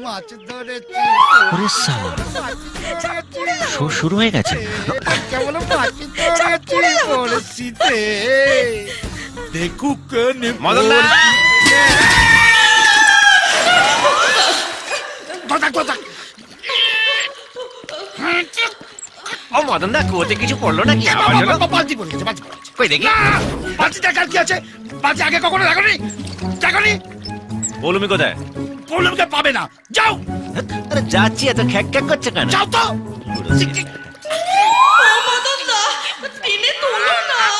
মাছ ধরেছি। ওরে সালা, শো শুরু হয়ে গেছে। কেমন মাছ ধরেছি বড়শিতে, দেখুক মদনদা! ও মদনদা, কুয়োতে কিছু পড়লো নাকি? আওয়াজ হলো? বালতি পড়ে গেছে, বালতি পড়ে গেছে। কই দেখি। বালতি দেখার কি আছে? বালতি আগে কখনো দেখনি? দেখনি? পৌলুমি কোথায়? পৌলুমকে পাবে না, যাও আরে যাচ্ছি, এত খ্যাক খ্যাক করছে কেন? যাও তো।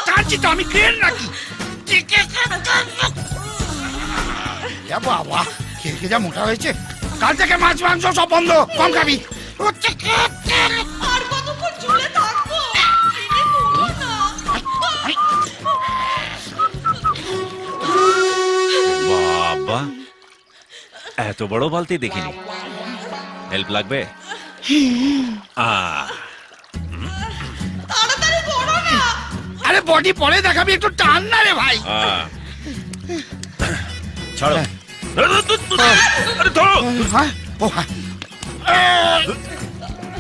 কাঁদছি তো আমি, ক্রেন নাকি? এ বাবা, খেয়ে যা মোটা হয়েছে। কাল থেকে মাছ মাংস সব বন্ধ, কম খাবি। আর কতক্ষণ ঝুলে থাকবো? বাবা, এত বড় বালতি দেখিনি। হেল্প লাগবে? তাড়াতাড়ি করো না। আরে বডি পরে দেখাবি, একটু টান না রে ভাই। ছাড়ো। আরে ধরো। হ্যাঁ, ও হ্যাঁ।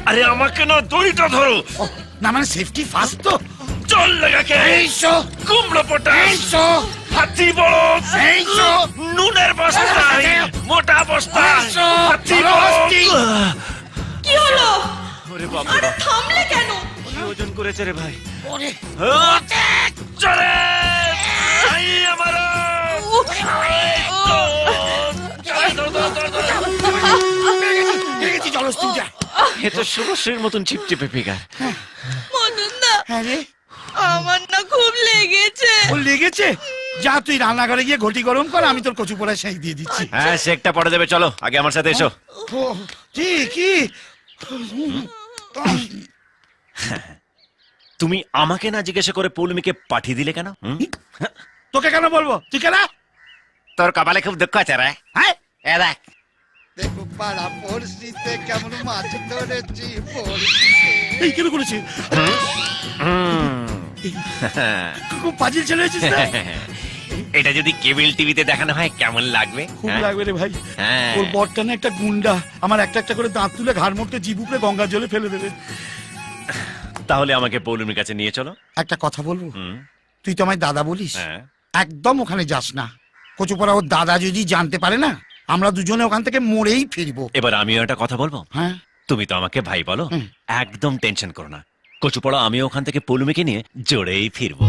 আরে আমাকে না, দড়িটা ধরো। ও, না মানে সেফটি ফার্স্ট তো। চল লাগাকে। এইসো কুমড়ো পটাশ, এইসো হাতি বড়, এইসো নুনের বস্তা, মোটা বস্তা, এইসো, হাতি বড় বড়। হস্তি। কি হলো? ওরে বাবা, আরে থামলে কেন? কি ওজন করেছে রে ভাই? ওরে চলে আই আমার। দেখেছি জলস্থির যা। এ তো শুভশ্রীর মতন চিপচিপে ফিগার। মদনদা, হ্যাঁ রে, আমার না খুব লেগেছে। ও লেগেছে? যা তুই রান্নাঘরে গিয়ে ঘটি গরম কর, আমি তোর কচু পোড়া সেঁক দিয়ে দিচ্ছি। হ্যাঁ, শেকটা পরে দেবে, চলো আগে আমার সাথে এসো। ও, কি কি? তুমি আমাকে না জিজ্ঞাসা করে পৌলুমিকে পাঠিয়ে দিলে কেন? তোকে কেন বলবো? তুই কেন? তোর কপালে খুব দুঃখ আছে রে। হ্যাঁ, এ দেখ, দেখো পাড়া পড়শিতে কেমন মাছ ধরেছি পড়শিতে। এই কেন করেছি? খুব পাজিল ছেলে হয়েছিস না? এটা যদি কেবল টিভিতে দেখানো হয় কেমন লাগবে? খুব লাগবে রে ভাই। হ্যাঁ। ওর বরটা না একটা গুন্ডা, আমার একটা একটা করে দাঁত তুলে ঘাড় মোটকে জিভ উপরে গঙ্গার জলে ফেলে দেবে। তাহলে আমাকে পৌলুমির কাছে নিয়ে চলো। একটা কথা বলবো, হুম, তুই তো আমায় দাদা বলিস, হ্যাঁ। একদম ওখানে যাস না। কচুপড়া ওর দাদা যদি জানতে পারে না, আমরা দুজনে ওখান থেকে মরেই ফিরবো। এবার আমিও একটা কথা বলবো। হ্যাঁ, তুমি তো আমাকে ভাই বলো, হুম। একদম টেনশন করো না। কচুপড়া আমি ওখান থেকে পৌলুমিকে নিয়ে জোরেই ফিরবো।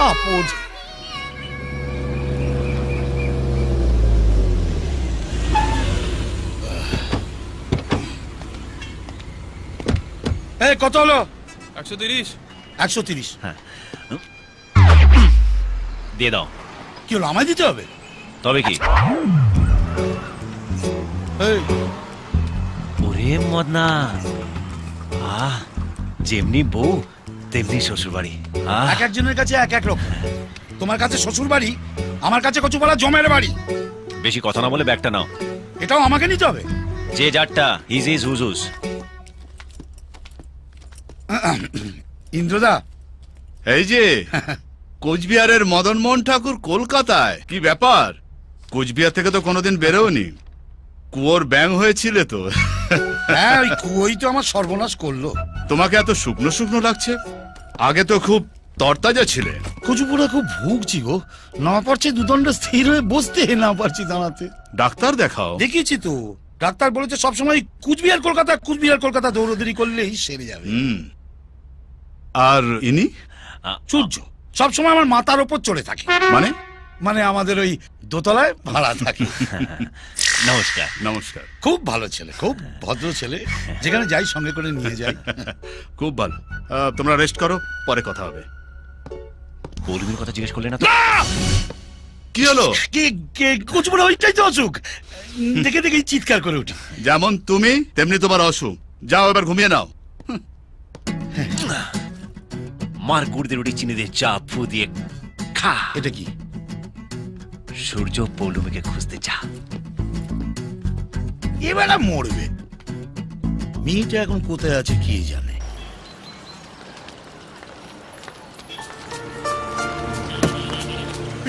আপদ। এই কত হলো? 130। 130। দিয়ে দাও। কি হলো, আমায় দিতে হবে? তবে কি? এই, ওরে মদনা, আহ, যেমনি বউ তেমনি শ্বশুর বাড়ি। এক একজনের কাছে এক এক রকম। তোমার কাছে শ্বশুর বাড়ি, আমার কাছে কচুপাড়া জমের বাড়ি। বেশি কথা না বলে ব্যাগটা নাও। এটাও আমাকে নিতে হবে? যে যারটা হিজ ইজ হুজ হুজ। ইন্দ্রদা, এই যে কোচবিহারের মদন মোহন ঠাকুর কলকাতায়, কি ব্যাপার? কোচবিহার থেকে তো কোনোদিন বেরোনি। কুয়োর ব্যাং হয়েছিলে তো। হ্যাঁ ওই কুয়োই তো আমার সর্বনাশ করলো। তোমাকে এত শুকনো শুকনো লাগছে, আগে তো খুব তরতাজা ছিলে। কচুপুরা খুব ভুগছি গো, না পারছি দুদণ্ড স্থির হয়ে বসতে, না পারছি দাঁড়াতে। ডাক্তার দেখাও। দেখিয়েছি তো, ডাক্তার বলেছে সবসময় কুচবিহার কলকাতা কুচবিহার কলকাতা দৌড়দৌড়ি করলেই সেরে যাবে। আর ইনি সূর্য সবসময় আমার মাথার ওপর চড়ে থাকে। মানে? মানে আমাদের ওই দোতলায় ভাড়া থাকে। নমস্কার। নমস্কার। খুব ভালো ছেলে, খুব ভদ্র ছেলে, যেখানে যাই সঙ্গে করে নিয়ে যাই। খুব ভালো। তোমরা রেস্ট করো, পরে কথা হবে। পৌলুমির কথা জিজ্ঞেস করলে না তো? কি হলো? কচুপুরা ওইটাই তো অসুখ, দেখে দেখে চিৎকার করে উঠি। যেমন তুমি তেমনি তোমার অসুখ। যাও এবার ঘুমিয়ে নাও। মার গুড়দের রুটি চিনি দিয়ে চা ফু দিয়ে খা। এটা কি? সূর্য পৌলুমিকে খুঁজতে যা। এবেলা মরবে। মেয়েটা এখন কোথায় আছে কি জানে।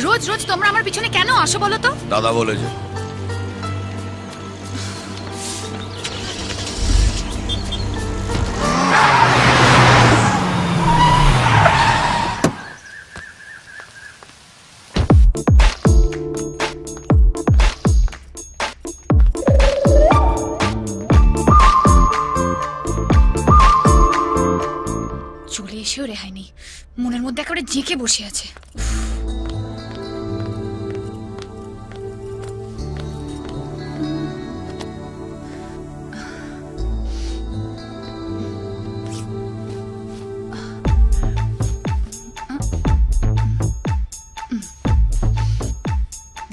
রোজ রোজ তোমরা আমার পিছনে কেন আসো বলো তো? দাদা বলেছে। মুখেও রেহাই নেই, মনের মধ্যে একেবারে জেঁকে বসে আছে।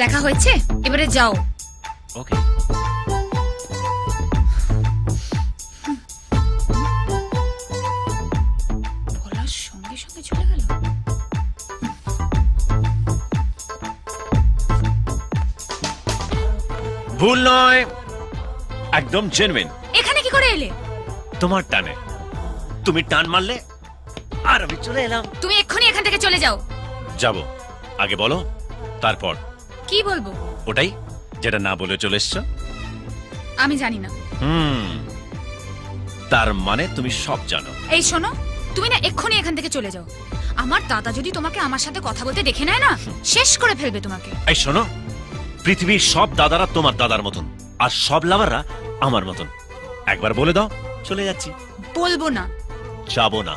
দেখা হয়েছে, এবারে যাও। ওকে। বলার সঙ্গে সঙ্গে চলে গেল। ভুল নয়, একদম জেনুইন। এখানে কি করে এলে? তোমার টানে, তুমি টান মারলে আর আমি চলে এলাম। তুমি এক্ষুনি এখান থেকে চলে যাও। যাব, আগে বলো, তারপর। কি বলবো? ওটাই যেটা না বলে চলে এসছো। আমি জানি না। তার মানে তুমি সব জানো। এই শোনো, তুমি না এক্ষুনি এখান থেকে চলে যাও। আমার দাদা যদি তোমাকে আমার সাথে কথা বলতে দেখে নেয় না, শেষ করে ফেলবে তোমাকে। এই শোনো, পৃথিবীর সব দাদারা তোমার দাদার মতন, আর সব লাভাররা আমার মতন। একবার বলে দাও, চলে যাচ্ছি। বলবো না। যাবো না।